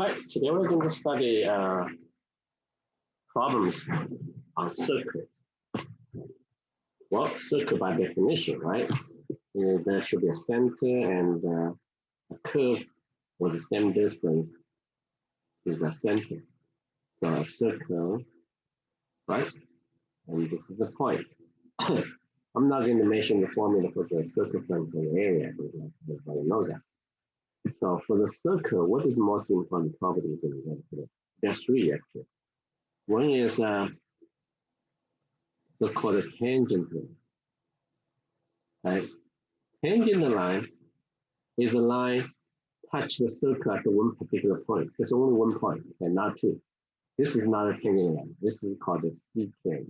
Hi, today we're going to study problems on circles. Well, circle by definition, right? There should be a center and a curve with the same distance is a center. So a circle, right? And this is the point. I'm not going to mention the formula for the circumference of the area because everybody knows that. So for the circle, what is the most important property you're going to get today? There's three actually. One is so-called a tangent line. Right? Tangent line is a line touch the circle at one particular point. There's only one point, and not two. This is not a tangent line. This is called a secant,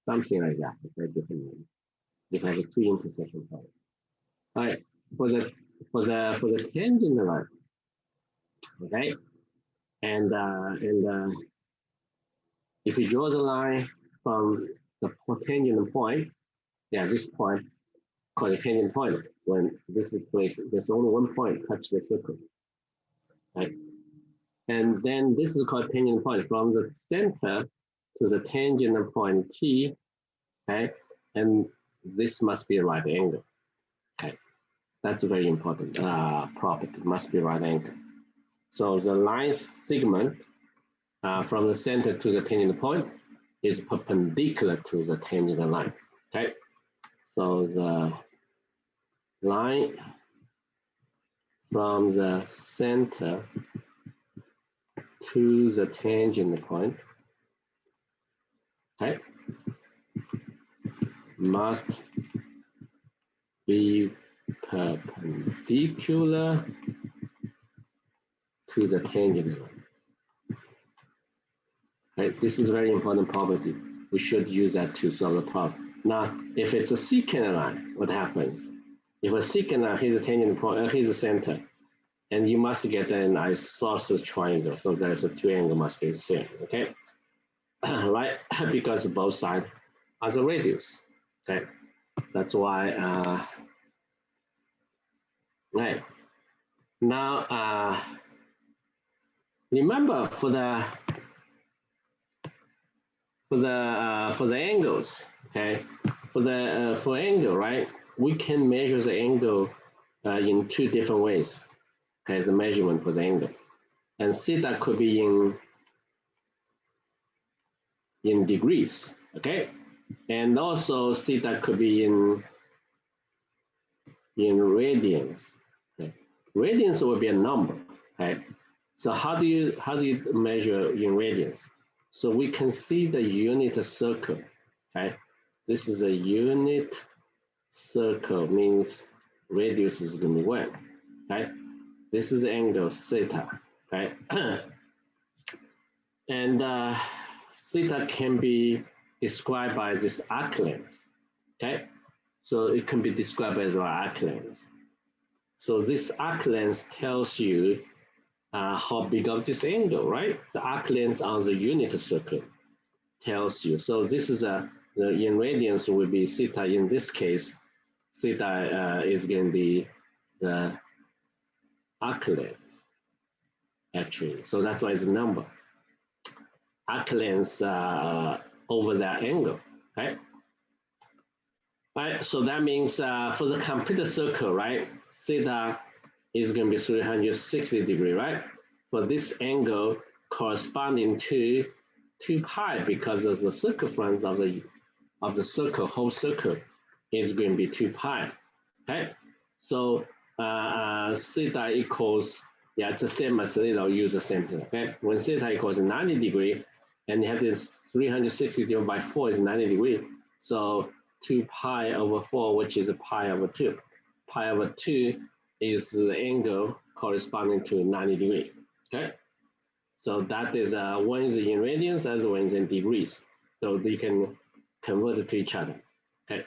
something like that. Very different names. It has two intersection points. All right. For the tangent line, okay, and if you draw the line from the tangent point, yeah, this point called a tangent point. When this is placed, there's only one point touch the circle, right? And then this is called tangent point from the center to the tangent point T, okay? And this must be a right angle, okay? That's a very important property, must be right angle. So the line segment from the center to the tangent point is perpendicular to the tangent line, okay? So the line from the center to the tangent point, okay, must be perpendicular to the tangent line. Right? This is a very important property. We should use that to solve the problem. Now, if it's a secant line, what happens? If a secant line, here's a tangent point, here's the center, and you must get an isosceles triangle. So there's a two angle must be the same, okay? Right? Because both sides are the radius, okay? That's why, right. Now, remember for the angles, okay? For angle, right? We can measure the angle in two different ways. Okay, the measurement for the angle, and theta could be in degrees, okay, and also theta could be in radians. Okay, radians will be a number, okay. So how do you measure in radians? So we can see the unit circle, okay. This is a unit circle, means radius is going to be 1, okay. This is the angle theta, okay? And theta can be described by this arc length, okay? So it can be described as an arc length. So this arc length tells you how big of this angle, right? The arc length on the unit circle tells you. So this is in radians will be theta. In this case, theta is going to be the arc length, actually. So that's why it's a number. Arc length over that angle, right? Right, so that means for the complete circle, right, theta is going to be 360 degrees, right? For this angle corresponding to 2 pi, because of the circumference of the circle, whole circle is going to be 2 pi, okay? So theta equals, yeah, it's the same as, use the same thing, okay? When theta equals 90 degrees, and you have this 360 divided by 4 is 90 degrees. So 2 pi over 4, which is a pi over 2. Pi over 2 is the angle corresponding to 90 degrees, okay? So that is one is in radians, other one is in degrees. So you can convert it to each other, okay?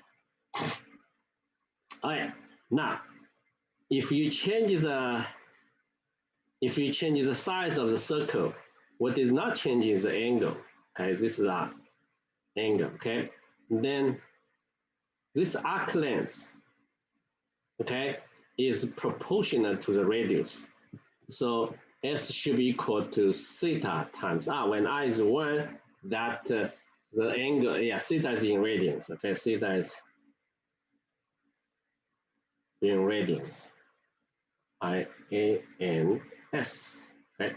All right, now, if you change the size of the circle, what is not changing is the angle. Okay, this is our angle. Okay, then this arc length, okay, is proportional to the radius. So S should be equal to theta times R. When I is 1, that the angle, yeah, theta is in radians. Okay, theta is in radians. IANS. Okay.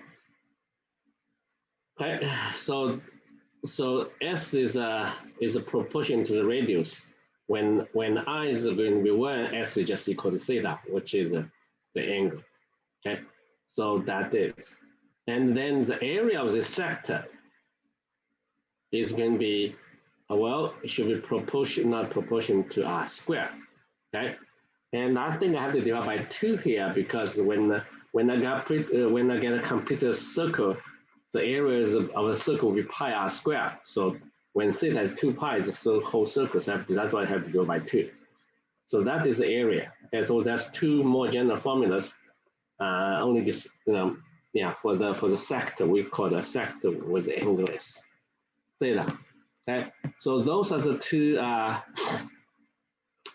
Okay. So S is a proportion to the radius. When I is going to be 1, S is just equal to theta, which is the angle. Okay. So that is. And then the area of the sector is going to be, well, it should be not proportion to R squared. Okay. And I think I have to divide by 2 here because when I get a complete circle, the areas of the circle will be pi R squared. So when theta is 2 pi, the whole circle, so that's why I have to go by 2. So that is the area. And so that's 2 more general formulas. Only this, yeah, for the sector, we call the sector with the angle is theta. Okay, so those are the 2.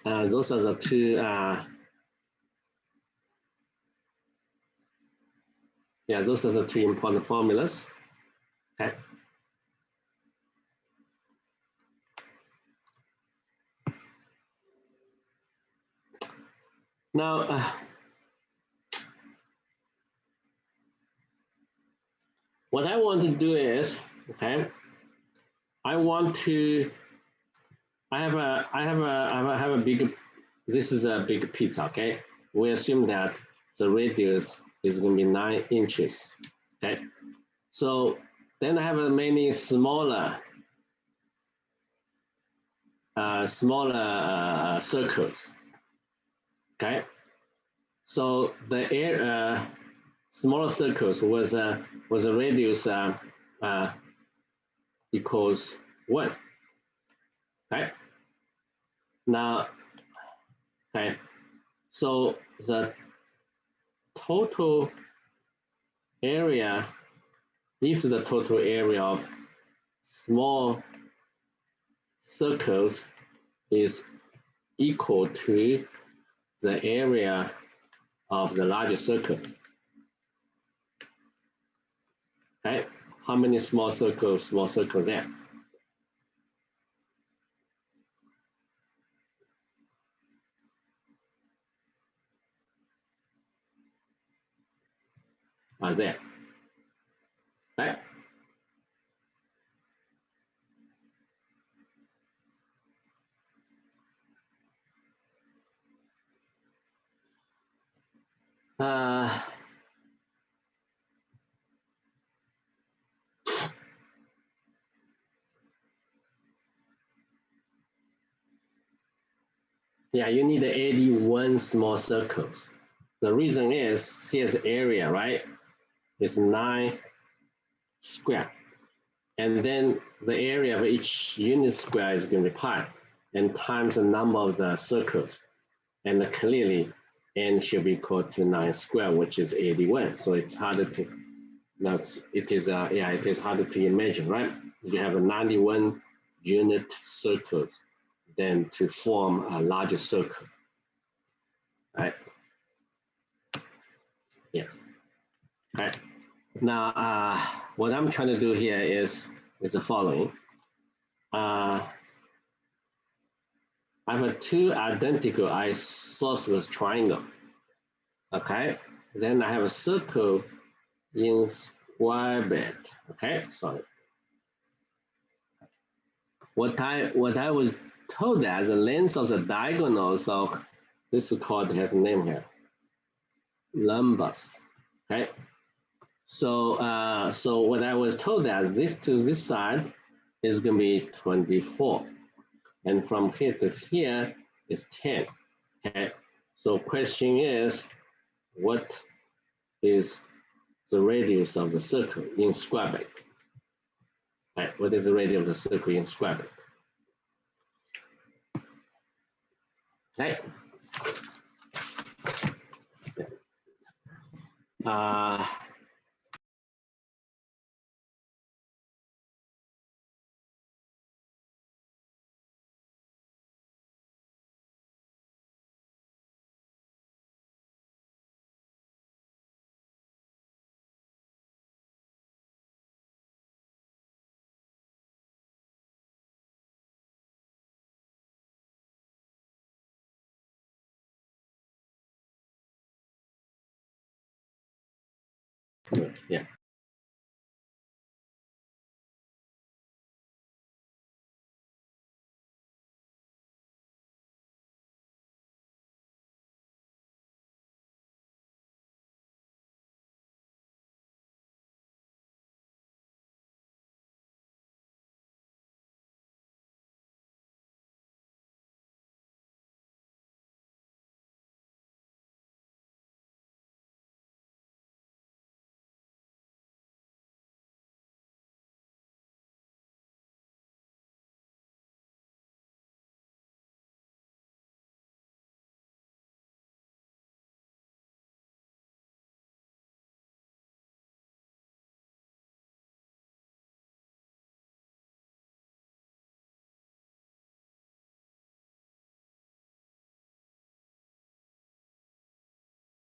Those are the 2. Yeah, those are the 2 important formulas. Okay. Now, what I want to do is, okay, I have a big. This is a big pizza. Okay, we assume that the radius is going to be 9 inches. Okay, so then I have many smaller circles. Okay, so the smaller circles was a radius equals 1. Okay. Now, okay. So the total area, if the total area of small circles is equal to the area of the larger circle. Okay. How many small circles there? Are there? Right? Yeah, you need 81 small circles. The reason is, here's the area, right? It's 9 square. And then the area of each unit square is going to be pi, and times the number of the circles. And clearly, n should be equal to 9 square, which is 81. So it's harder to, it is harder to imagine, right? You have a 91 unit circles, then to form a larger circle, right? Yes. Right. Now, what I'm trying to do here is the following. I have 2 identical isosceles triangle. Okay. Then I have a circle inscribed. Okay. Sorry. What I was told that the length of the diagonals of this chord has a name here. Lumbus. Okay. So so what I was told that this to this side is going to be 24, and from here to here is 10. Okay. So question is, what is the radius of the circle inscribed? Right. What is the radius of the circle inscribed? Okay. Yeah.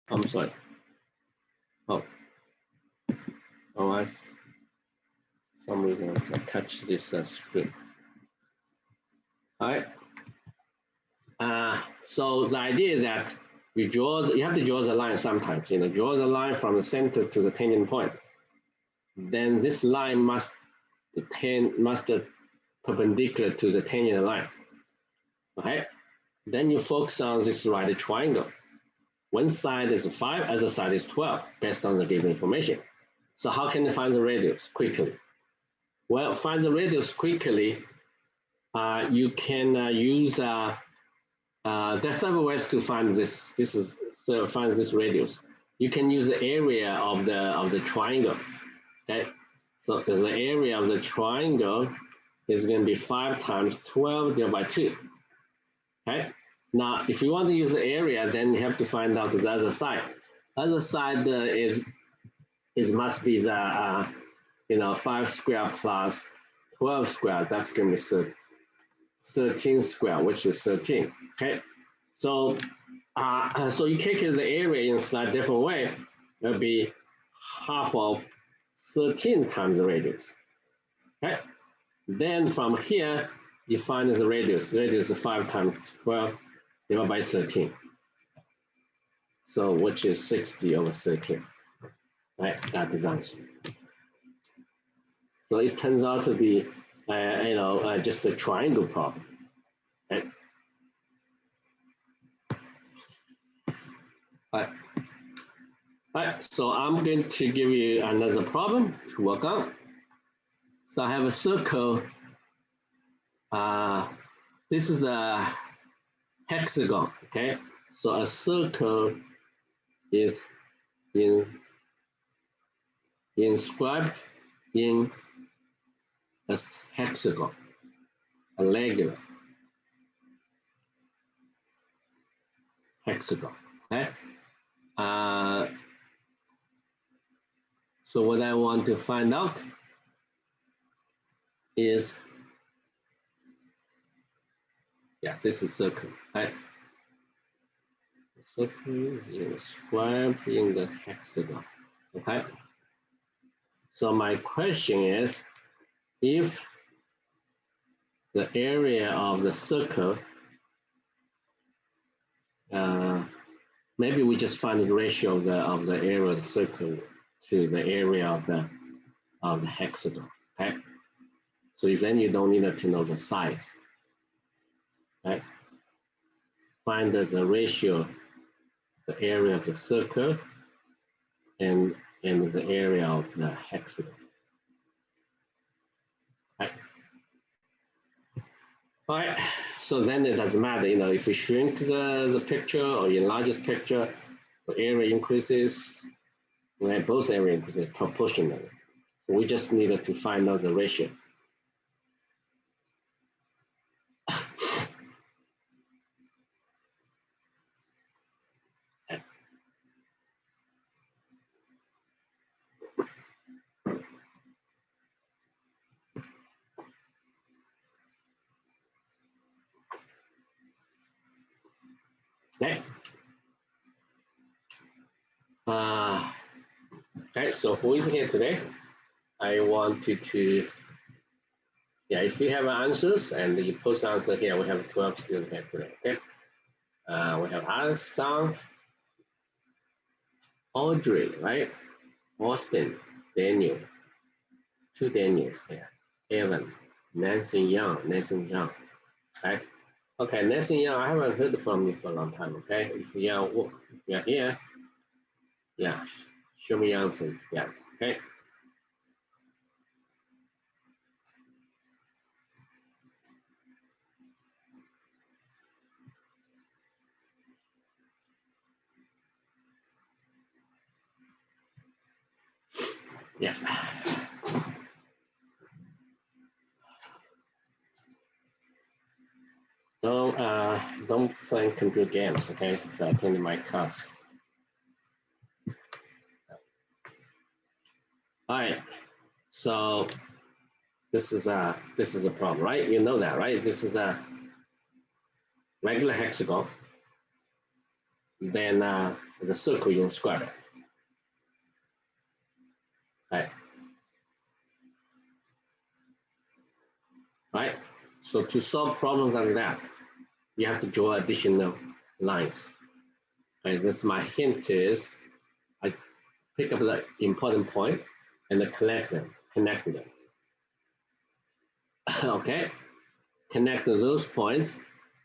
I'm sorry. Oh, I some reason I touch this screen. All right. So the idea is that you have to draw the line sometimes. Draw the line from the center to the tangent point. Then this line must perpendicular to the tangent line. Okay. Then you focus on this right triangle. One side is 5, other side is 12, based on the given information. So how can you find the radius quickly? Well, find the radius quickly. You can use there's several ways to find this. Find this radius. You can use the area of the triangle. Okay, so the area of the triangle is going to be 5 times 12 divided by 2. Okay. Now, if you want to use the area, then you have to find out the other side. Other side must be the 5 squared plus 12 squared. That's going to be 13 squared, which is 13. Okay, so so you calculate the area in a slightly different way. It'll be half of 13 times the radius. Okay, then from here you find the radius. The radius is 5 times 12 divided by 13. So which is 60 over 13. Right, that is the answer. So it turns out to be just a triangle problem. Right? All right, so I'm going to give you another problem to work on. So I have a circle. This is a hexagon, okay? So a circle is inscribed in a hexagon, a regular hexagon, okay? So what I want to find out is, this is circle, right? The circle is inscribed in the hexagon, okay? So my question is, if the area of the circle, maybe we just find the ratio of the area of the circle to the area of the hexagon, okay? So then you don't need to know the size, right? Find the ratio, the area of the circle and the area of the hexagon. Right. All right, so then it doesn't matter, if you shrink the picture or enlarge the picture, the area increases, both area increases proportionally. So we just needed to find out the ratio. Okay. Okay, so who is here today? I want you to, if you have answers and you post answer here, we have 12 students here today, okay? We have Alison, Audrey, right? Austin, Daniel, two Daniels here. Evan, Nancy Young, Nathan Young. Okay. Okay, Nathan Young, I haven't heard from you for a long time. Okay. If you're here, yeah, show me your answer. Yeah. Okay. Yeah. Don't play computer games, okay? If I attend my class. All right. So this is a problem, right? You know that, right? This is a regular hexagon. Then the circle you inscribe it. Right. Right. So to solve problems like that, you have to draw additional lines. Right. This my hint is I pick up the important point and connect them. Okay. Connect those points,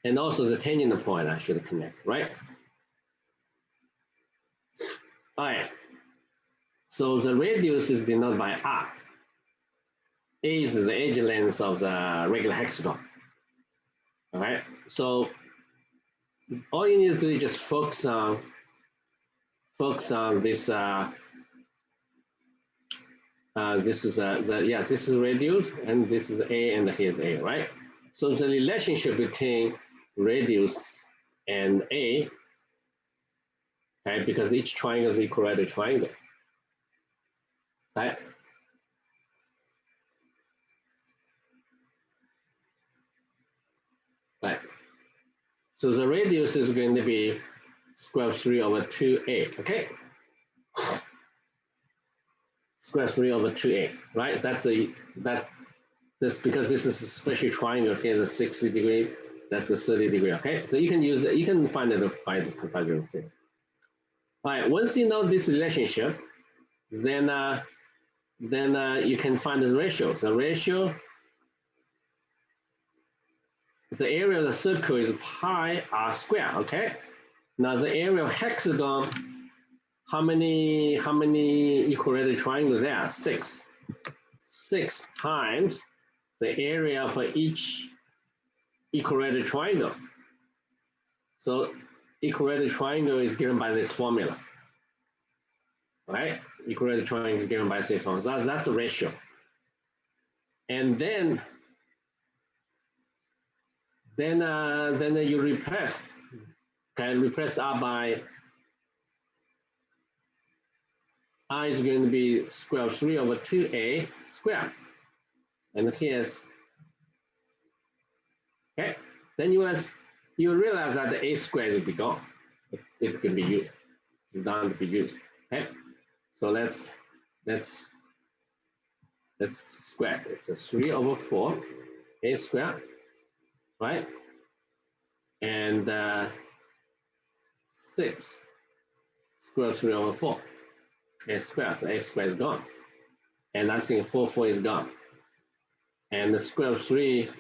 and also the tangent point I should connect, right? All right. So the radius is denoted by r. A is the edge length of the regular hexagon. All right. So all you need to do is just focus on this. This is this is radius, and this is A, and here's A, right? So the relationship between radius and A, right? Because each triangle is equal to triangle, right? Right. So the radius is going to be square root 3 over 2A, okay? Square root 3 over 2A, right? That's because this is a special triangle. Here's a 60 degree, that's a 30 degree, okay? So you can find it by the Pythagorean theory. All right, once you know this relationship, then you can find the ratio. The area of the circle is pi r squared, okay? Now the area of hexagon, how many equilateral triangles there are? 6. 6 times the area for each equilateral triangle. So equilateral triangle is given by this formula, right? Equilateral triangle is given by this formula. That's a ratio. And then you replace, okay, replace r by r is going to be square root 3 over 2a squared. And here's, okay, then you realize that the a squared will be gone. It can be used. It's done to be used. Okay, so let's square. It's a 3 over 4 a squared, right? And 6 square root 3 over 4 a squared. So a squared is gone, and I think 4 is gone. And the square root 3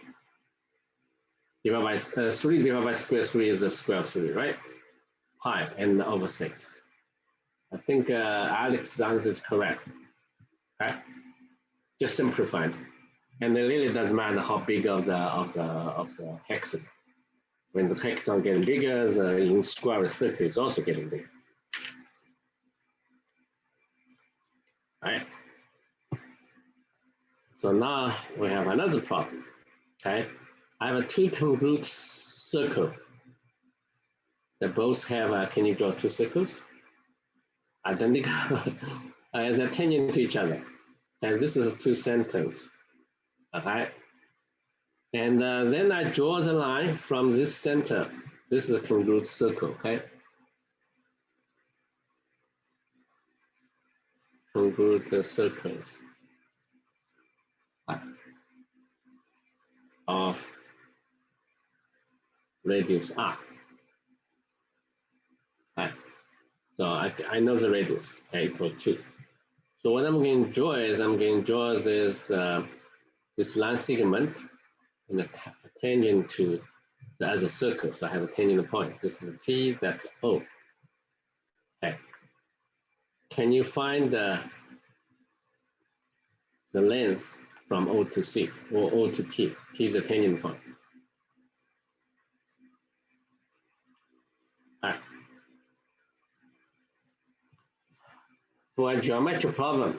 divided by 3 divided by square root 3 is the square root 3, right? Pi and over 6. I think Alex's answer is correct. Okay, just simplified, and it really doesn't matter how big of the hexagon. When the hexagon getting bigger, the inscribed circle is also getting bigger. All right. So now we have another problem. Okay, I have a two congruent circle. They both have. Can you draw two circles? Identical as a tangent to each other, and this is two centers. Okay, and then I draw the line from this center. This is a congruent circle. Okay, congruent circles of radius r. Right. So I know the radius equals 2. So what I'm going to draw is I'm going to draw this line segment and a tangent to as a circle. So I have a tangent point. This is T, that's O. Okay. Can you find the length from O to C or O to T? T is a tangent point. All right. For a geometric problem,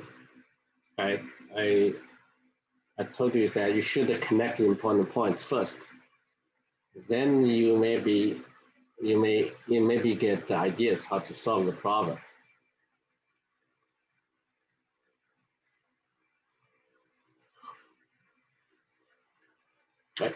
right, I told you that you should connect the important points first. Then you maybe get the ideas how to solve the problem. Right.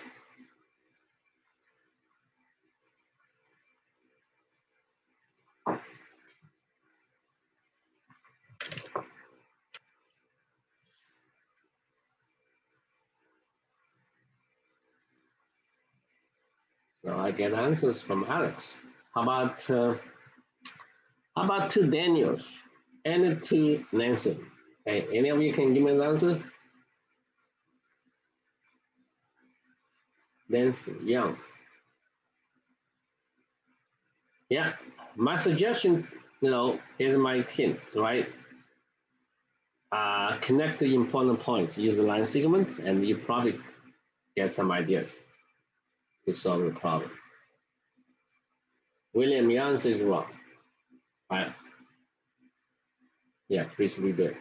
So I get answers from Alex. How about two Daniels and two Nancy? Okay, any of you can give me an answer? Nancy, Young. Yeah, my suggestion, here's my hint, right? Connect the important points, use the line segment, and you probably get some ideas to solve the problem. William, your answer is wrong. Right? Yeah, please read it.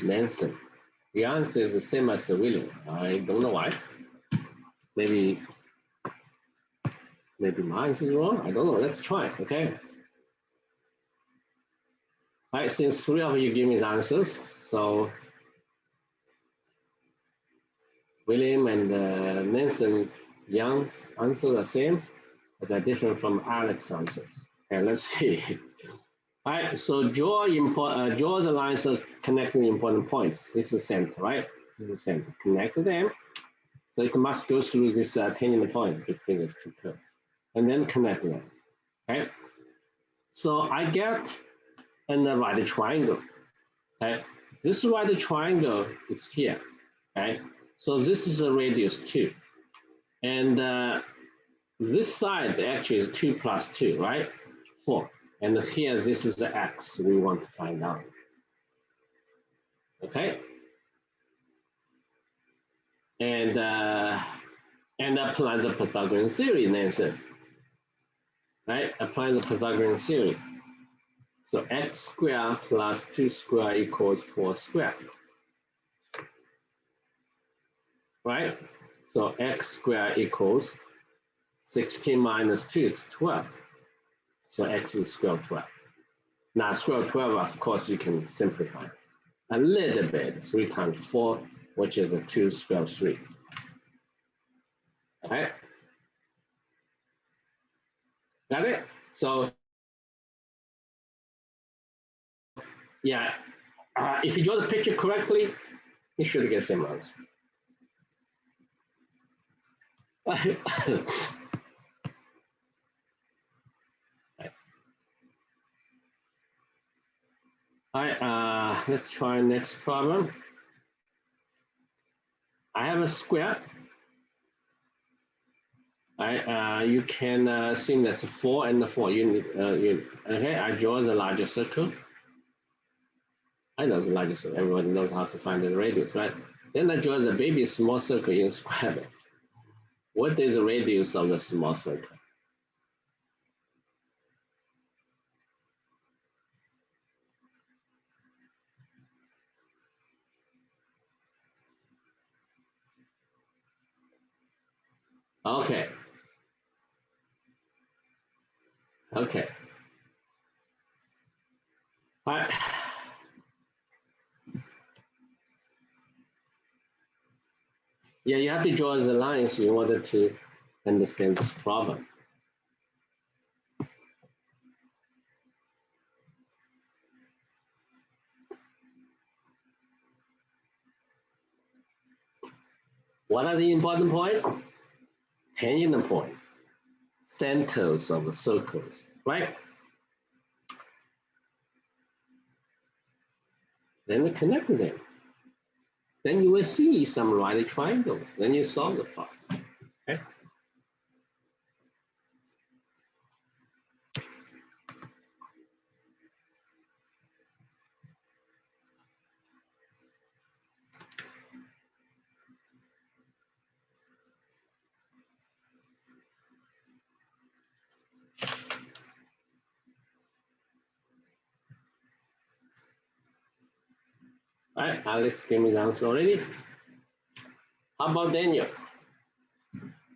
Nancy, the answer is the same as William. I don't know why. Maybe my answer is wrong. I don't know. Let's try. Okay. All right. Since 3 of you give me the answers, so William and Nancy Young's answers are the same, but they're different from Alex's answers. Okay. Let's see. All right. So draw the lines connecting the important points. This is center, right? This is the center. Connect them. So it must go through this tangent point between the two curves, and then connect them. Okay. So I get a right triangle. Okay. This right triangle is here. Okay. So this is the radius 2, and this side actually is 2 plus 2, right? 4. And here, this is the x we want to find out. Okay. And apply the Pythagorean theory, Nancy. Right? Apply the Pythagorean theory. So x squared plus 2 squared equals 4 squared. Right? So x squared equals 16 minus 2 is 12. So x is square root 12. Now square root 12, of course, you can simplify a little bit. 3 times 4, which is a 2 square root 3. Okay? Got it? So yeah, if you draw the picture correctly, you should get same answer. All right, let's try next problem. I have a square. All right, you can assume that's a 4 and the 4 unit. Okay, I draw the larger circle. I know the larger circle. Everybody knows how to find the radius, right? Then I draw the baby small circle in square it. What is the radius of the small circle? Okay. Okay. All right. Yeah, you have to draw the lines in order to understand this problem. What are the important points? Tangent points, centers of the circles, right? Then we connect them. Then you will see some right triangles. Then you solve the problem. Okay? All right, Alex gave me the answer already. How about Daniel?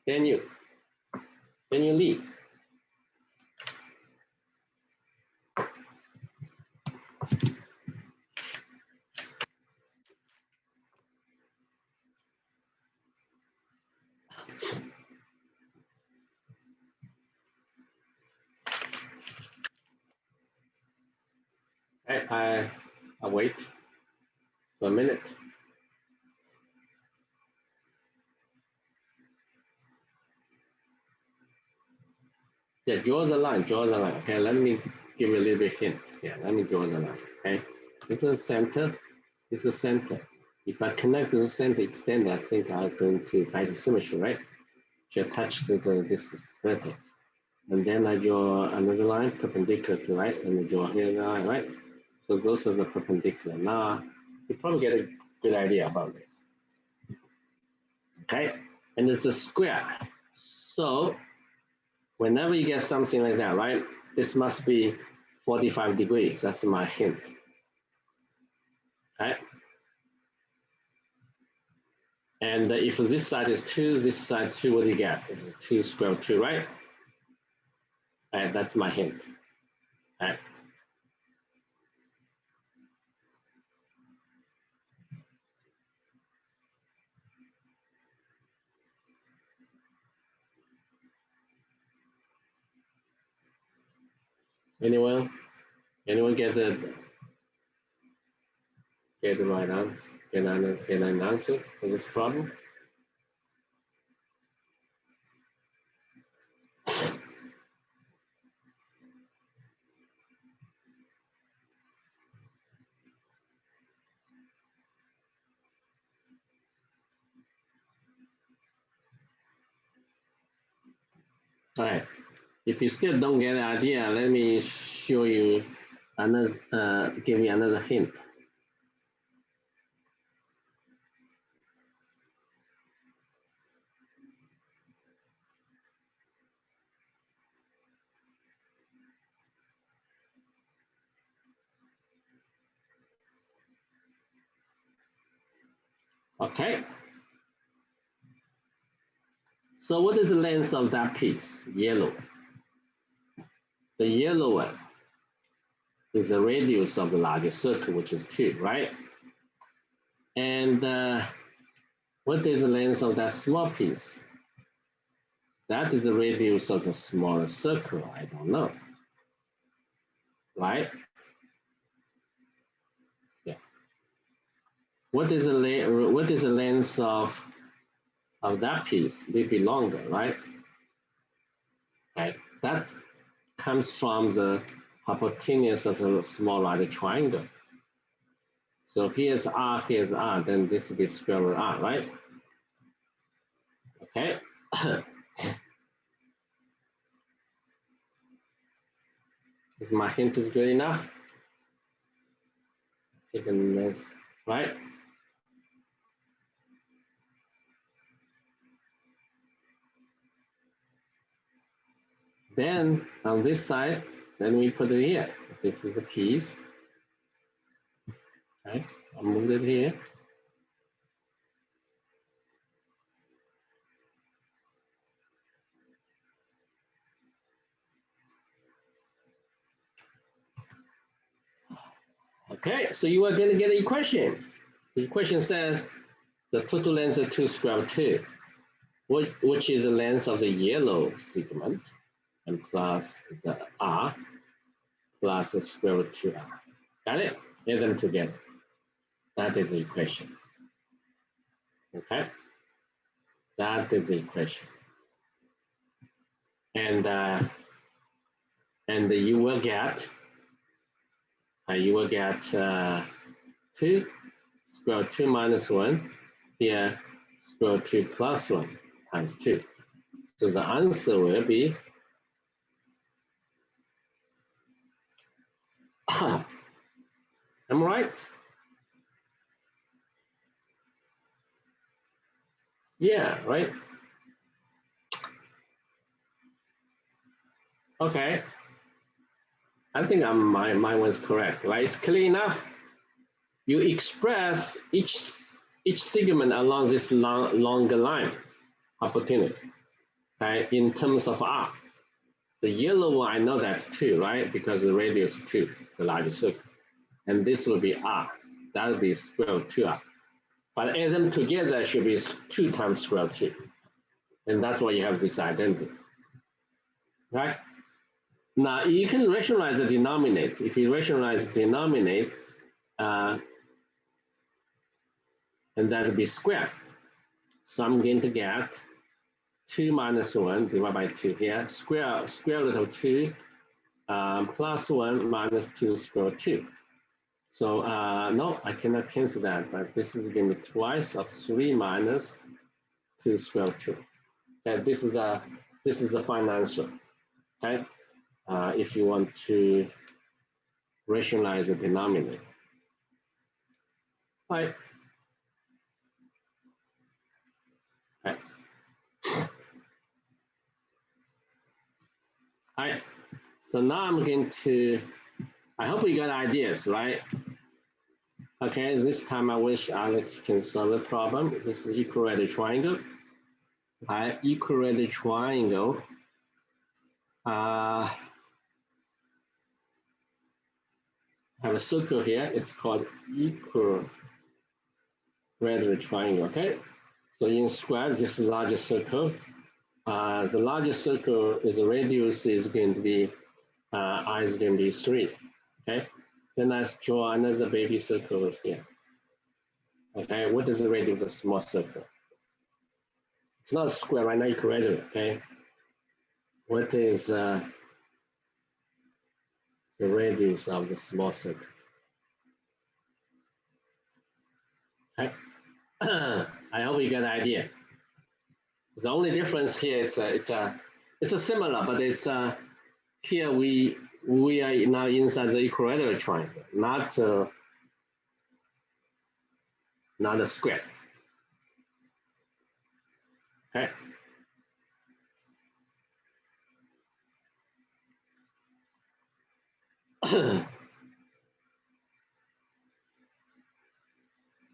Daniel Lee. I wait for a minute. Yeah, draw the line, draw the line. Okay, let me give you a little bit hint. Yeah, let me draw the line. Okay, this is center. This is center. If I connect to the center extend, I think I'm going to isosymmetry, right? Should touch this vertex. And then I draw another line perpendicular to right, and I draw here the line, right? So those are the perpendicular. Now you probably get a good idea about this. Okay, and it's a square. So whenever you get something like that, right? This must be 45 degrees. That's my hint. Okay. And if this side is 2, this side 2, what do you get? It's 2 square root 2, right? All right, that's my hint. All right. Anyone? Anyone get the right answer? Get an answer for this problem? All right. If you still don't get the idea, let me show you another, give you another hint. Okay. So what is the length of that piece? Yellow. The yellow one is the radius of the largest circle, which is 2, right? And what is the length of that small piece? That is the radius of the smaller circle. I don't know, right? Yeah. What is the length of that piece? Maybe longer, right? Right. That comes from the hypotenuse of the small right triangle. So here's R, then this will be square root R, right? Okay. Is my hint is good enough? Second length, right? Then on this side, then we put it here. This is a piece. Okay, I'll move it here. Okay, so you are going to get an equation. The equation says the total length of 2 square root 2, which is the length of the yellow segment, and plus the R plus the square root 2R. Got it? Add them together. That is the equation. Okay. That is the equation. And you will get 2 square root 2 minus 1 here, square root 2 plus 1 times 2. So the answer will be am I right? Yeah, right. Okay. I think my was correct, right? It's clear enough. You express each segment along this longer line opportunity, right? In terms of R. The yellow one, I know that's 2, right? Because the radius is 2, the largest circle. And this will be R. That will be square root 2R. But add them together should be 2 times square root 2. And that's why you have this identity, right? Now you can rationalize the denominator. If you rationalize the denominator, and that will be squared. So I'm going to get 2 minus 1 divided by 2 here, square root of 2 plus 1 minus 2 square root 2. So no, I cannot cancel that, but this is going to be twice of 3 minus 2 square root 2. Okay, this is the final answer. Okay, if you want to rationalize the denominator. Right. Right. All right. So now I'm going to, I hope you got ideas, right? Okay, this time I wish Alex can solve the problem. This is equilateral triangle. Equilateral triangle. Have a circle here. It's called equilateral triangle. Okay, so in square, this is larger circle. The largest circle is the radius is going to be I is going to be 3. Okay, then let's draw another baby circle here. Okay, what is the radius of a small circle? It's not a square, right? Not equilateral. Okay, what is the radius of the small circle? Okay, I hope you get the idea. The only difference here it's a similar, but it's here we are now inside the equilateral triangle, not a square. Okay.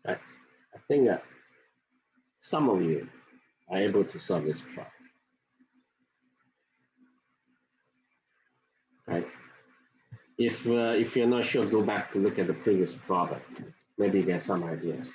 I think some of you are able to solve this problem. Right? If you're not sure, go back to look at the previous problem. Maybe you get some ideas.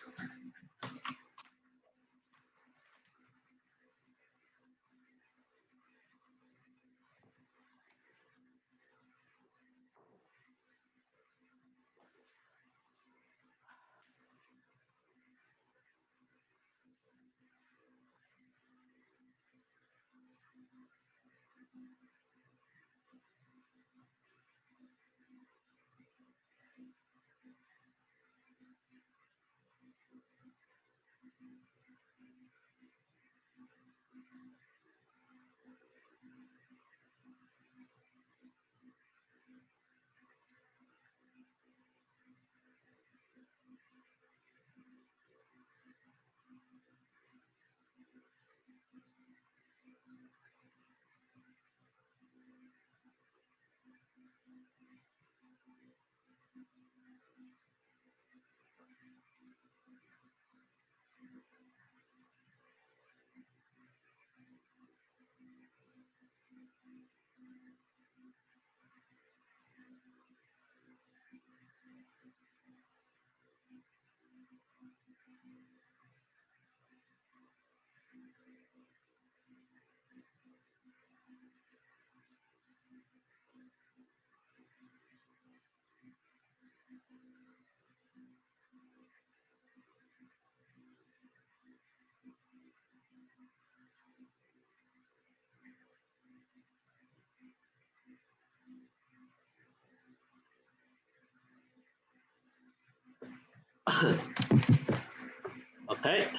Okay.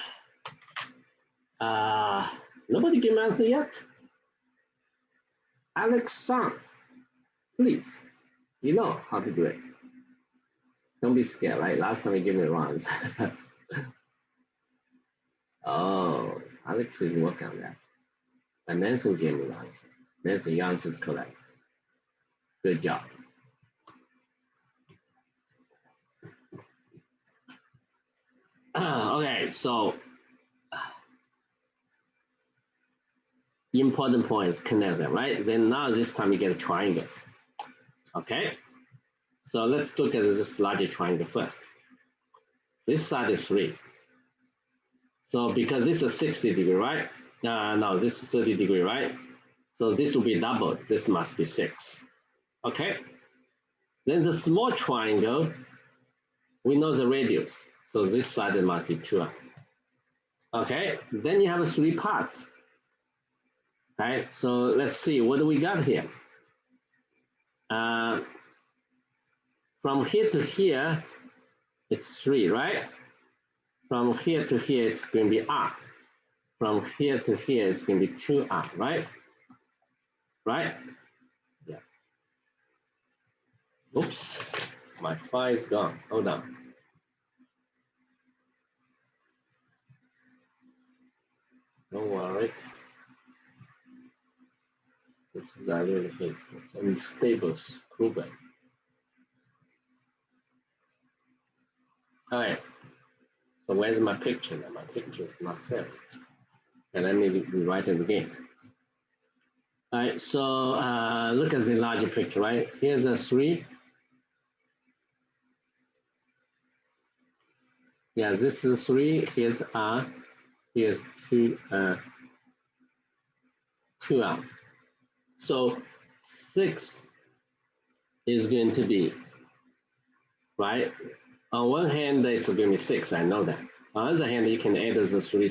Nobody give answer yet? Alex San, please. You know how to do it. Don't be scared, right? Last time you gave me wrong. Oh, Alex is working on that. And Nancy gave me the answer. Nancy, your answer is correct. Good job. Okay, so important points, connect them, right? Then now this time you get a triangle. Okay, so let's look at this larger triangle first. This side is 3. So because this is 60 degree, right? No, this is 30 degree, right? So this will be doubled. This must be 6. Okay. Then the small triangle, we know the radius. So this side must be 2. Okay. Then you have 3 parts. Okay. So let's see, what do we got here? From here to here, it's 3, right? From here to here, it's going to be R. From here to here, it's going to be 2R, right? Right? Yeah. Oops, my file is gone. Hold on. Don't worry. This is a little bit unstable program. All right. So where's my picture now? My picture is not saved. And let me rewrite it again. All right, so look at the larger picture, right? Here's a 3. Yeah, this is 3. Here's R. Here's 2R. So 6 is going to be, right? On one hand, it's going to be 6. I know that. On the other hand, you can add the 3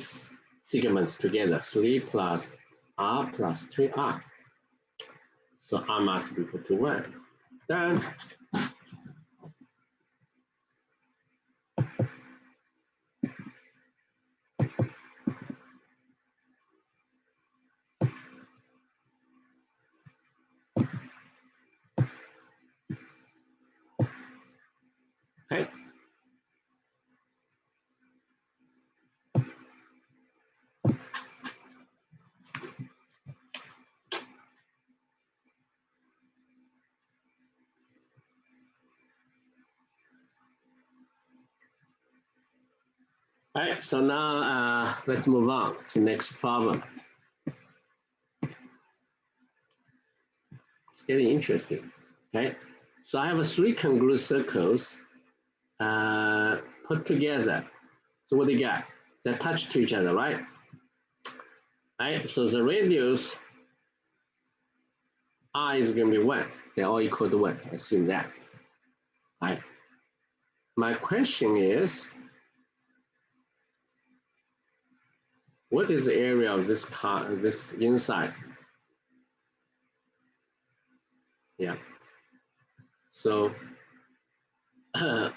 segments together. 3 plus R plus 2R. So R must be equal to 1. Done. Okay. All right, so now let's move on to next problem. It's getting interesting, okay? So I have 3 congruent circles put together. So what do you got? They touch to each other, right? All right, so the radius R is going to be 1. They're all equal to 1, assume that. All right. My question is, what is the area of this inside? Yeah. So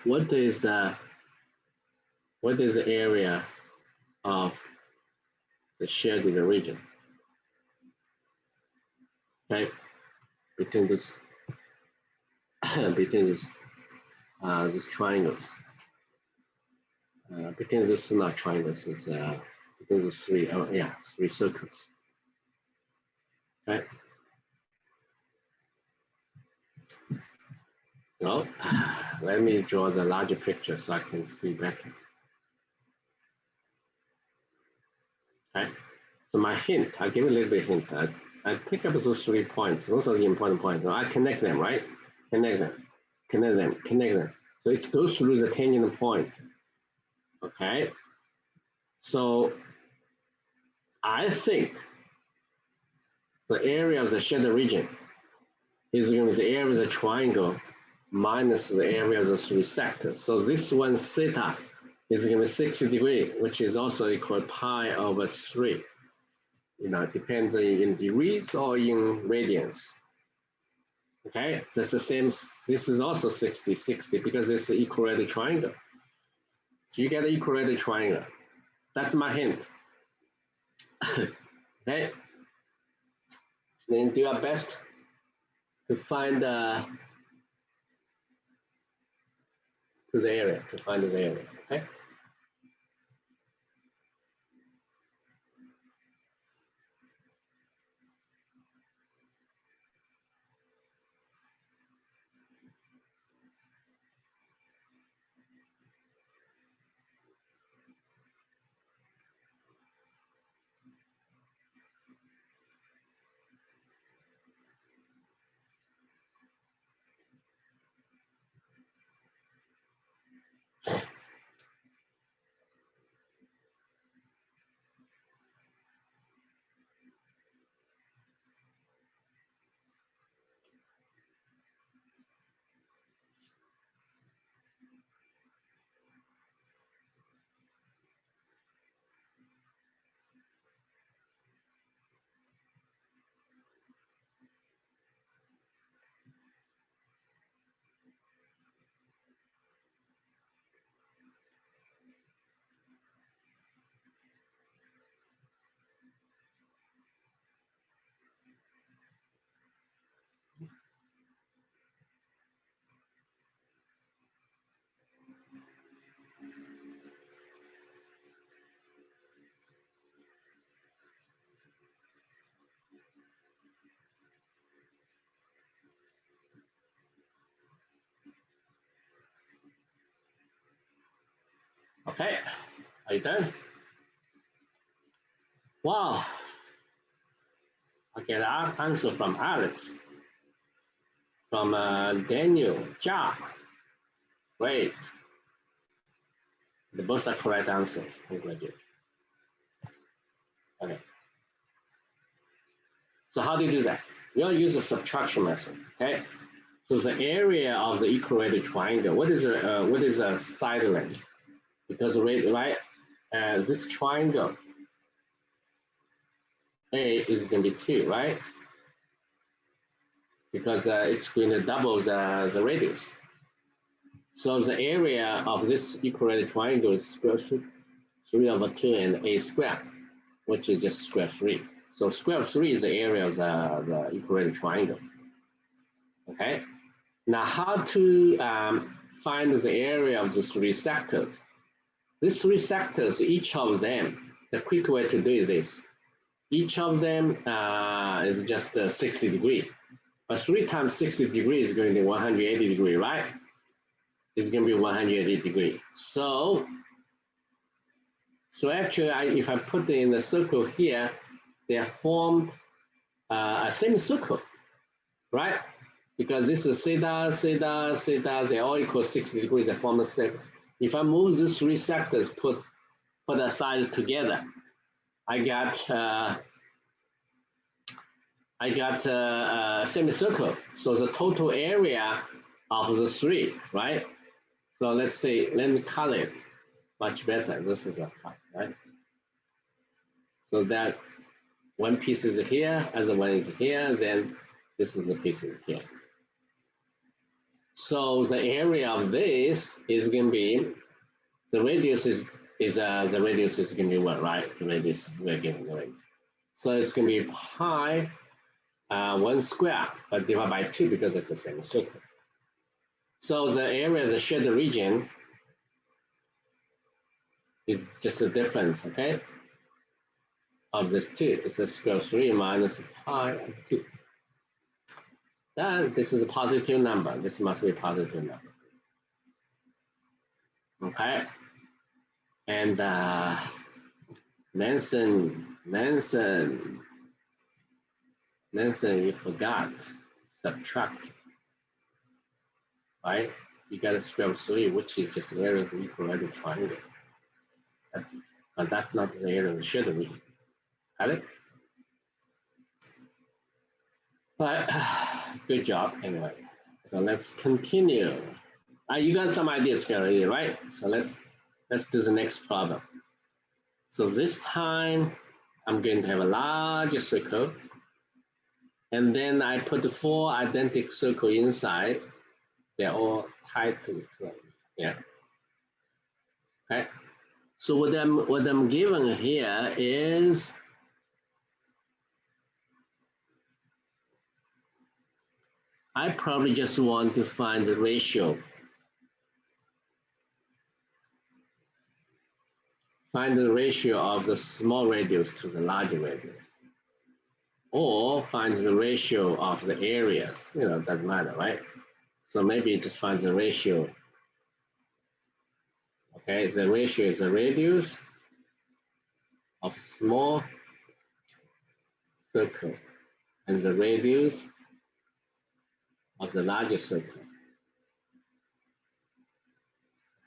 what is the area of the shared region? Okay, between these these triangles. Between these not triangles is between the 3 3 circles. Okay. So let me draw the larger picture so I can see better. Okay. So my hint, I'll give you a little bit of hint. I pick up those 3 points. Those are the important points. So I connect them, right? Connect them. So it goes through the tangent point. Okay. So I think the area of the shaded region is going to be the area of the triangle minus the area of the 3 sectors. So this one theta is going to be 60 degrees, which is also equal to pi over 3. You know, it depends in degrees or in radians. Okay, so it's the same. This is also 60 because it's an equilateral triangle. So you get an equilateral triangle. That's my hint. Okay. Then do your best to find the area, okay? Okay, are you done? Wow. Okay, the answer from Alex, from Daniel, Ja. Great. The both are correct answers. Congratulations. Okay. So how do you do that? You want to use the subtraction method. Okay. So the area of the equilateral triangle. What is a side length? Because right, this triangle A is going to be 2, right? Because it's going to double the radius. So the area of this equilateral triangle is square root 3 over 2 and a squared, which is just square 3. So square 3 is the area of the equilateral triangle. Okay. Now how to find the area of the 3 sectors? These 3 sectors, each of them, the quick way to do is this. Each of them is just 60 degrees. But 3 times 60 degrees is going to be 180 degrees, right? It's going to be 180 degrees. So actually, if I put it in the circle here, they are formed a semicircle, right? Because this is theta, theta, theta, they all equal 60 degrees, they form a circle. If I move these 3 sectors, put aside together, I got a semicircle. So the total area of the 3, right? So let's say, let me color it much better. This is a cut, right? So that one piece is here, other one is here, then this is a piece is here. So the area of this is going to be, the radius is going to be what, right? The radius, we're getting the radius. So it's going to be pi 1 square, but divided by 2 because it's the same circle. So the area of the shared region is just a difference, okay? Of this 2, it's a square 3 minus pi of 2. Then this is a positive number. This must be a positive number. Okay. And Nansen, you forgot subtract, right? You got a square 3, which is just the area of the equilateral triangle. But that's not the area of the shared region. Got it? But good job anyway. So let's continue. You got some ideas here already, right? So let's do the next problem. So this time I'm going to have a larger circle, and then I put 4 identical circles inside. They're all tied to close. Yeah. Okay. So what I'm given here is I probably just want to find the ratio. Find the ratio of the small radius to the larger radius. Or find the ratio of the areas. You know, it doesn't matter, right? So maybe just find the ratio. Okay, the ratio is the radius of small circle and the radius of the larger circle.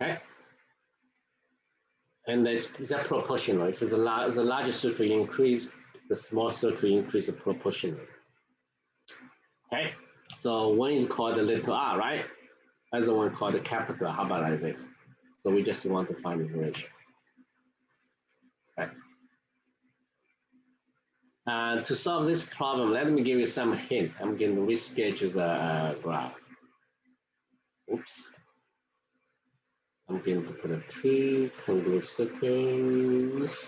Okay, and it's proportional. If the larger circle increase, the small circle increase proportionally. Okay, so one is called the little r, right? Other one called the capital. How about like this? So we just want to find the ratio. Okay. To solve this problem, let me give you some hint. I'm going to reschedule the graph. Oops. I'm going to put a 2 congruent circles.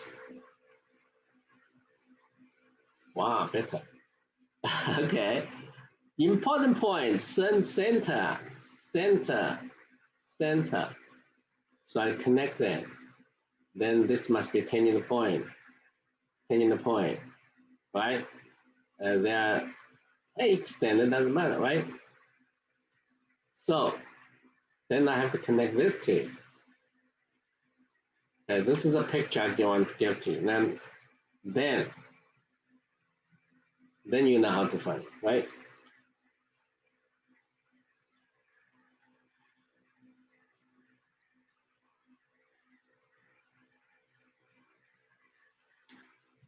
Wow, better. Okay. Important points, center. So I connect them. Then this must be tangent point, right? They are extended, doesn't matter, right? So then I have to connect this two. Okay, this is a picture I want to give to you. Then you know how to find it, right?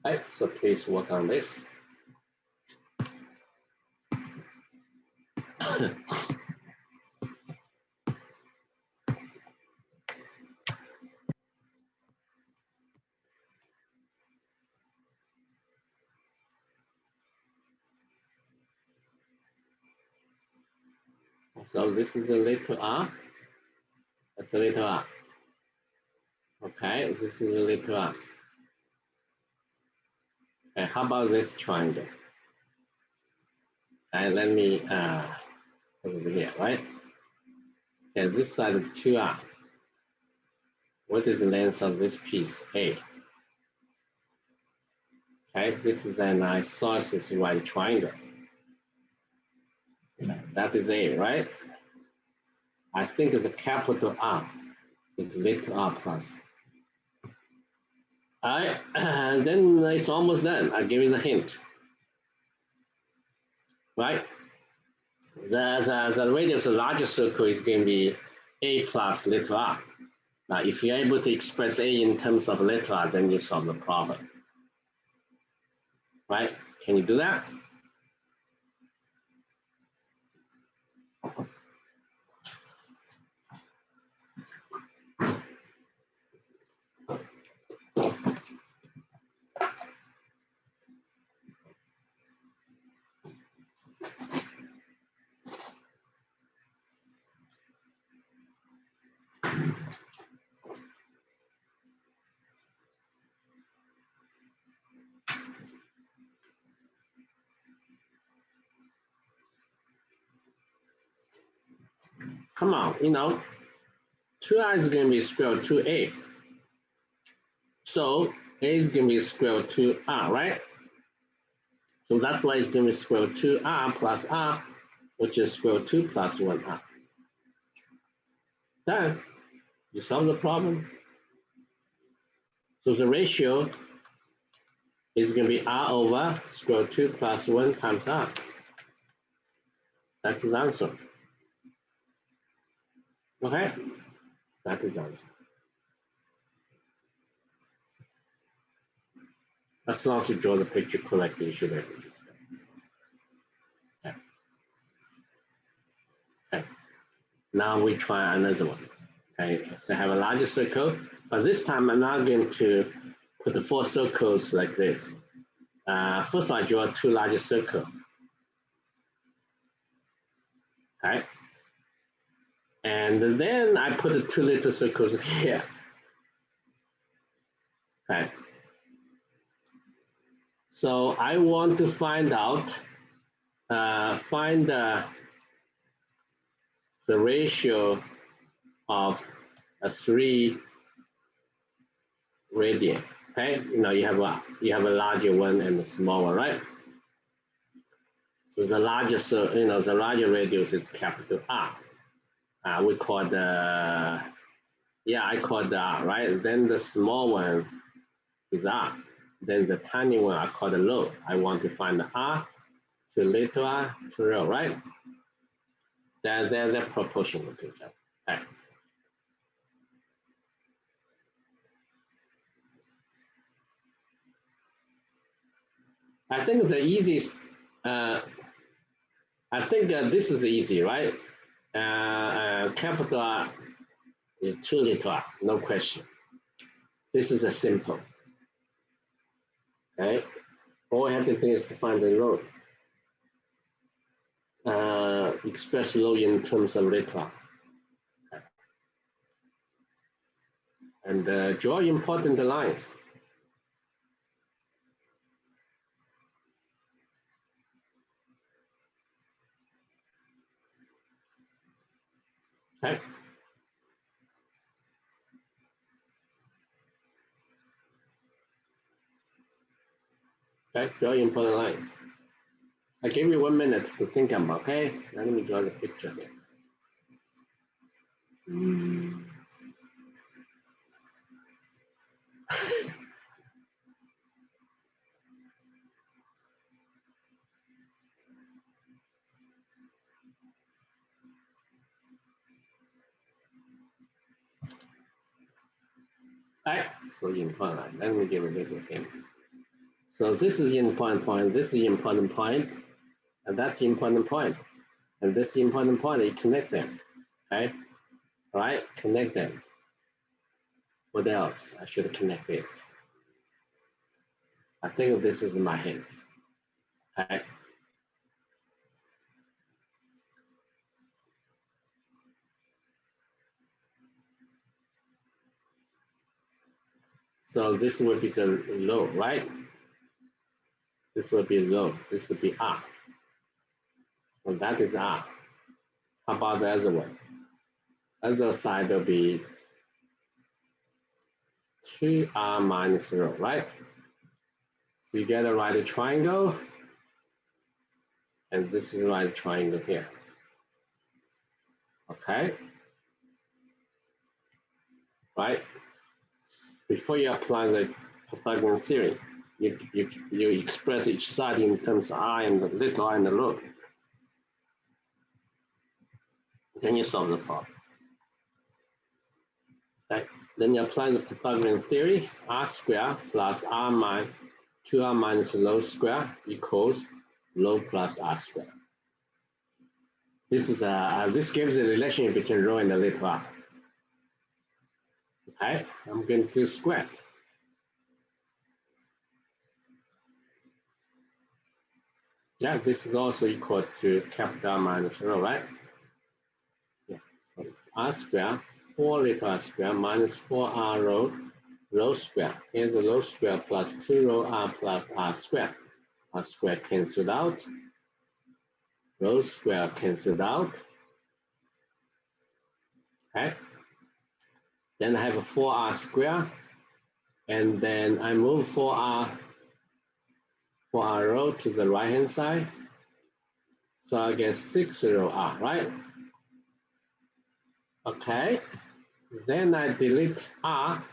Right, so please work on this. So this is a little r. That's a little r. Okay, this is a little r. Okay, how about this triangle? And let me put it here, right? Okay, this side is 2r. What is the length of this piece? A. Okay, this is an isosceles right triangle. That is A, right? I think the capital R is little r plus. All right, then it's almost done. I'll give you the hint. Right? The radius of the largest circle is going to be A plus little r. Now, if you're able to express A in terms of little r, then you solve the problem. Right? Can you do that? Come on, you know, 2r is going to be square root 2a. So a is going to be square root 2r, right? So that's why it's going to be square root 2r plus r, which is square root 2 plus 1r. Done. You solve the problem. So the ratio is going to be r over square root 2 plus 1 times r. That's his answer. Okay? That is the answer. As long as you draw the picture correctly, you should be able to. Okay. Okay. Now we try another one. Okay, so I have a larger circle, but this time I'm not going to put the 4 circles like this. First I draw 2 larger circles. Okay. And then I put the 2 little circles here. Okay. So I want to find out, find the ratio of a 3 radian. Okay, you have a larger one and a small one, right? So the largest, the larger radius is capital R. We call the, I call the R, right? Then the small one is R. Then the tiny one I call the rho. I want to find the R to little r to rho, right? They're proportional to each other. Okay. I think the easiest, I think this is easy, right? Capital R is 2 little r, no question. This is a simple. Okay, all I have to do is to find the rho. Express rho in terms of little r. Okay. And draw important lines. Okay. Okay, draw important line. I give you 1 minute to think about, okay? Now let me draw the picture here. Right, so important line. Let me give a little hint. So this is the important point, this is the important point, and that's the important point. And this important point, you connect them, okay? All right, connect them. What else? I should connect it. I think this is my hint, okay? So this would be the low, right? This would be low, this would be R. Well, that is R. How about the other one? Other side will be 2R minus rho, right? So you get a right triangle, and this is a right triangle here. Okay? Right? Before you apply the Pythagorean theory, you express each side in terms of R and the little r and the rho. Then you solve the problem. Okay? Then you apply the Pythagorean theory, R squared plus 2R minus rho squared equals rho plus R squared. This is this gives a relationship between rho and the little r. Okay, I'm going to square. Yeah, this is also equal to capital R minus rho, right? Yeah, so it's R squared, 4 little r squared minus 4R rho squared. Here's the rho squared plus 2 rho r plus R squared. R squared canceled out. Rho squared canceled out. Okay. Then I have a 4R squared. And then I move 4R rho to the right hand side. So I get 6 rho r, right? Okay. Then I delete r.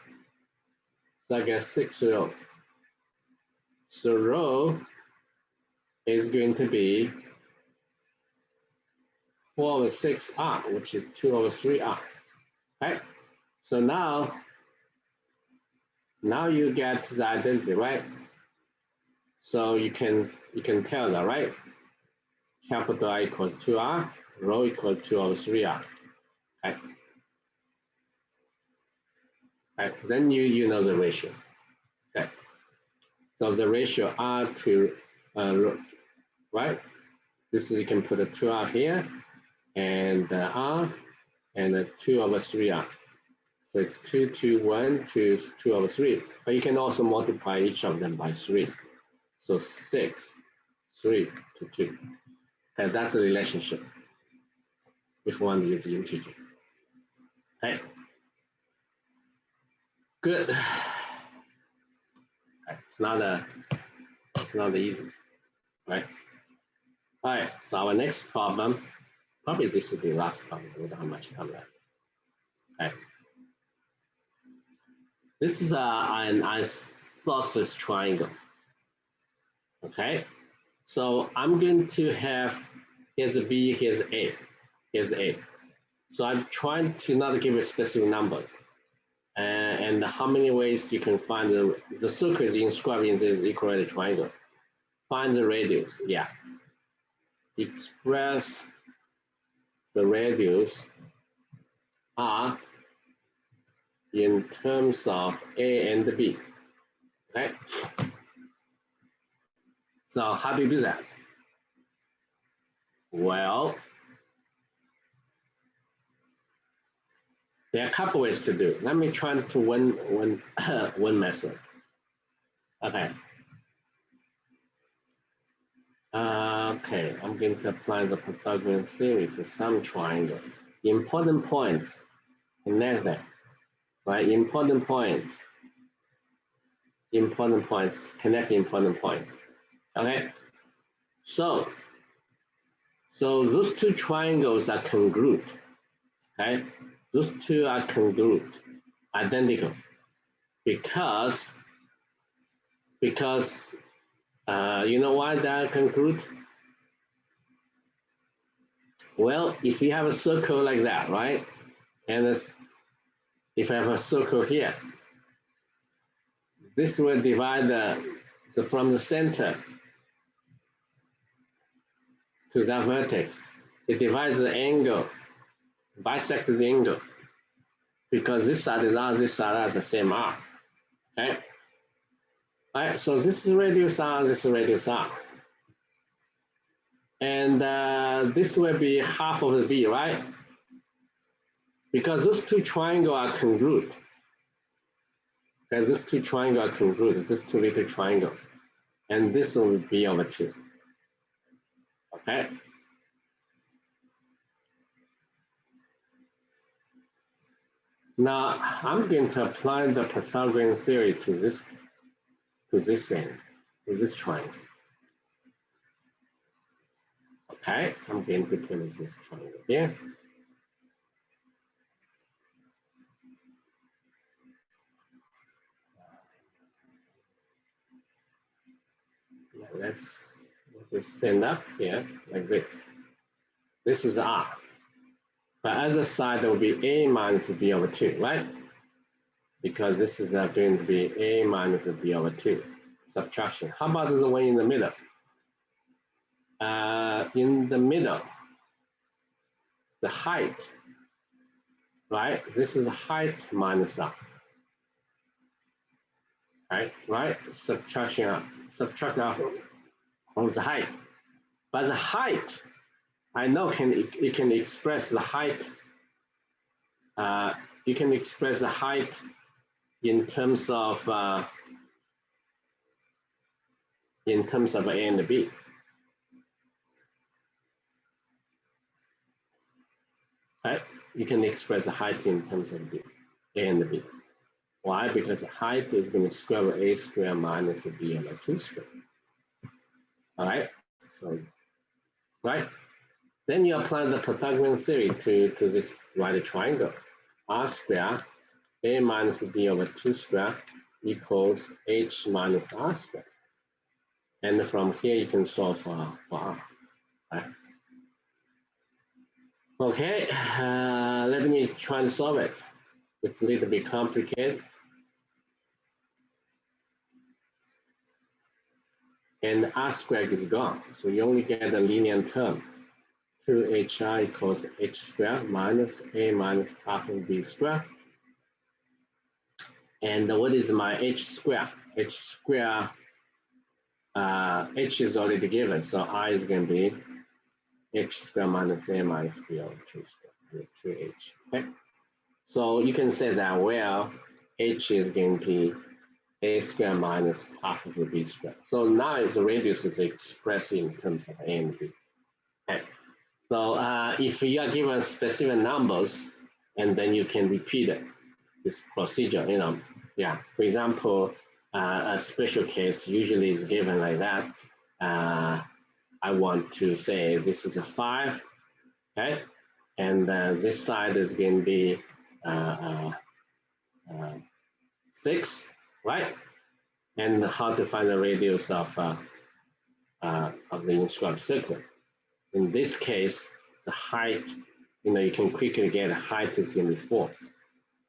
So I get 6 rho. So rho is going to be 4 over 6r, which is 2 over 3r. Okay. So now you get the identity, right? So you can tell that, right? Capital R equals 2R, rho equals 2 over 3R. Okay. Right. Then you know the ratio. Okay. So the ratio R to rho, right? This is, you can put a 2R here and R and a 2 over 3R. So it's 2, 2, 1, 2, 2 over 3. But you can also multiply each of them by 3. So 6, 3 to 2. And that's a relationship if one uses integer. Okay. Good. Okay. It's not easy, right? All right. So our next problem, probably this will be the last problem. We don't have much time left. Okay. This is an isosceles triangle. Okay. So I'm going to have, here's a B, here's A, here's A. So I'm trying to not give it specific numbers. And how many ways you can find the circle is inscribed in the equilateral triangle. Find the radius, yeah. Express the radius R in terms of A and B, okay? So how do you do that? Well, there are a couple ways to do it. Let me try to one method. Okay. Okay, I'm going to apply the Pythagorean theory to some triangle. Important points, connect them, right? Important points, connect important points. Okay. So those two triangles are congruent. Okay, those two are congruent, identical, because you know why they are congruent? Well, if you have a circle like that, right? And if I have a circle here, this will divide so from the center to that vertex. It divides the angle, bisects the angle, because this side is R, this side is the same R. Okay? All right, so this is radius R, this is radius R. And this will be half of the B, right? Because those two triangles are congruent. Because these two triangles are congruent, this two little triangle. And this will be B over 2. Okay? Now, I'm going to apply the Pythagorean theory to this end, to this triangle. Okay, I'm going to put this triangle here. Let's stand up here like this. This is R. But other side will be A minus B over 2, right? Because this is going to be A minus B over 2, subtraction. How about the one in the middle? In the middle, the height, right? This is height minus R. Right? Subtraction R. Subtract R from the height. But the height, I know it can express the height. You can express the height in terms of A and B. Right? You can express the height in terms of B, A and B. Why? Because the height is going to square root A squared minus B over 2 squared. All right. So, right. Then you apply the Pythagorean theory to this right triangle. R squared A minus B over 2 squared equals H minus R squared. And from here you can solve for R. Right? Okay, let me try and solve it. It's a little bit complicated. And R squared is gone, so you only get a linear term. 2HI equals H squared minus A minus half of B squared. And what is my H squared? H squared, H is already given, so I is going to be H squared minus A minus B over 2 squared, 2H, okay? So you can say that, well, h is going to be a squared minus half of the b squared. So now the radius is expressed in terms of a and b. Okay. So if you are given specific numbers, and then you can repeat it, this procedure, yeah. For example, a special case usually is given like that. I want to say this is a 5, okay? And this side is going to be 6, right? And how to find the radius of the inscribed circle. In this case, the height, you can quickly get height is going to be 4.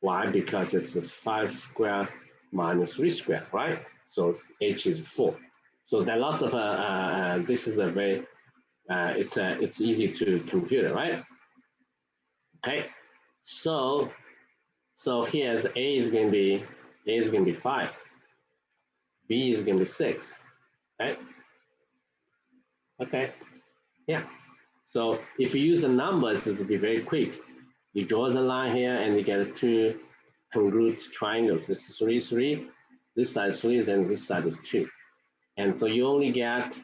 Why? Because it's 5 squared minus 3 squared, right? So h is 4. So there are lots of, this is a very, it's easy to compute, right? Okay, so here's a is going to be 5, b is going to be 6, right? Okay, yeah. So if you use the numbers, it will be very quick. You draw the line here and you get 2 congruent triangles. This is 3, 3, this side is 3, then this side is 2. And so you only get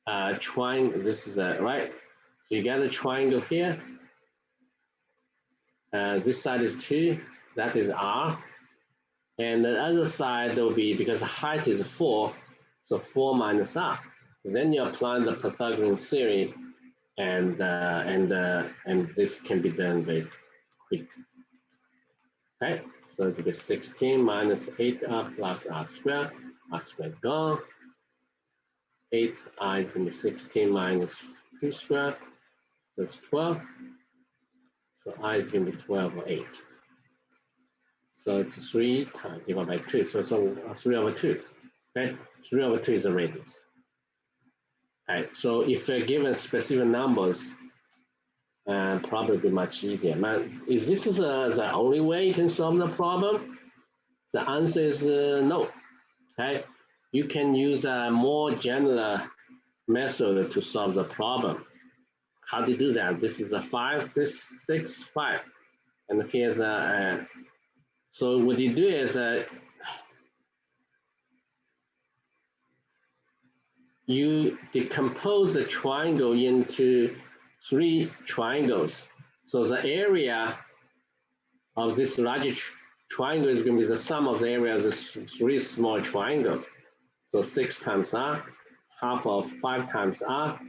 a triangle, this is right? So you get a triangle here. This side is 2, that is R. And the other side will be, because the height is 4, so 4 minus R. Then you apply the Pythagorean theory, and this can be done very quick. Okay, so it will be 16 minus 8R plus R squared gone. 8R is going to be 16 minus 2 squared, so it's 12. So I is going to be 12 or 8. So it's 3 times divided by 2. So 3 over 2. Okay, 3 over 2 is the radius. All right, so if you're given specific numbers, probably much easier. Now, is this the only way you can solve the problem? The answer is no. Okay, you can use a more general method to solve the problem. How do you do that? This is a 5, 6, 5, and here's a. So what you do is you decompose the triangle into 3 triangles. So the area of this large triangle is going to be the sum of the areas of 3 small triangles. So 6 times R, half of 5 times R,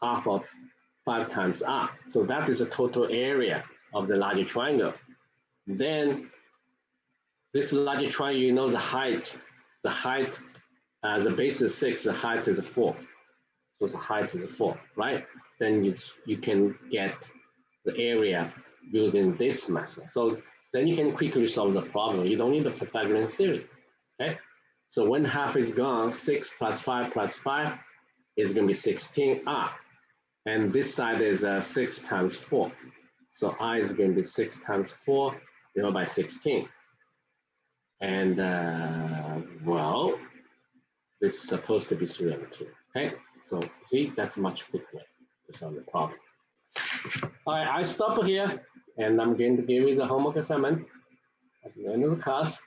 half of 5 times R. So that is the total area of the larger triangle. Then this larger triangle, the height, the base is 6, the height is 4. So the height is 4, right? Then you can get the area using this method. So then you can quickly solve the problem. You don't need the Pythagorean theory, okay? So when half is gone, 6 plus 5 is going to be 16R. And this side is 6 times 4. So I is going to be 6 times 4 divided by 16. And well, this is supposed to be 3 over 2. Okay, so see, that's a much quicker way to solve the problem. All right, I stop here, and I'm going to give you the homework assignment at the end of the class.